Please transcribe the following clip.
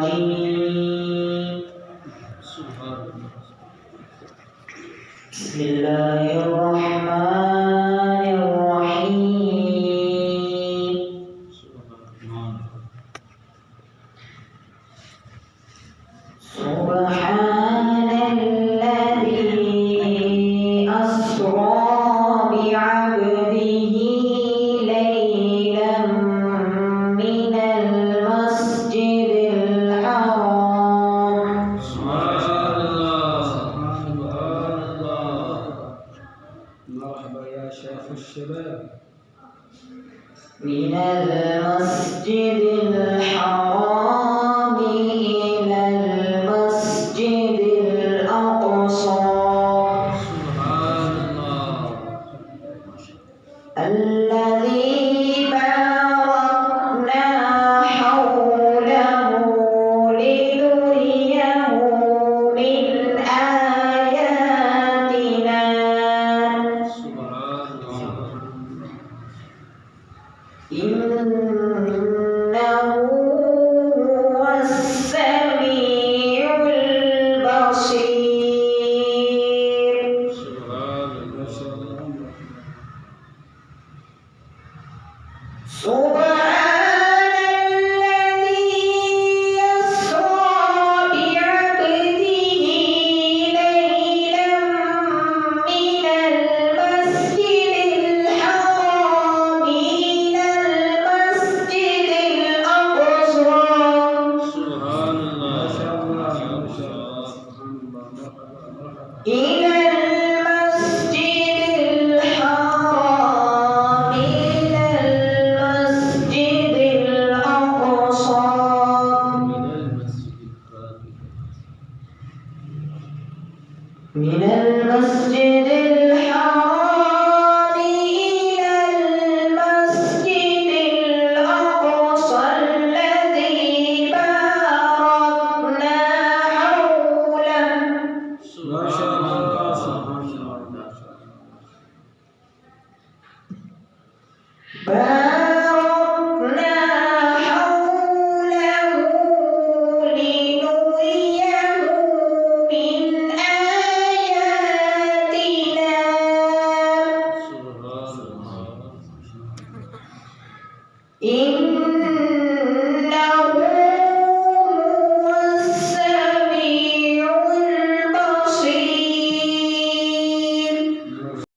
الرجيم بسم الله الرحمن الرحيم سبحان الذي أسرى بعبده ليلا من المسجد الحرام مرحبا يا شيخ الشباب من المسجد الحرام إلى المسجد الأقصى الذي باركنا حوله لنريه من آياتنا إنه هو السميع البصير سبحان الذي يسرى بعبده ليلا من المسجد الحرام إلى المسجد الأقصى إلى المسجد الحرام إلى المسجد الأقصى من المسجد الحرام إلى المسجد الأقصى الذي باركنا حوله ما شاء الله باركنا حوله لنريه من آياتنا إنه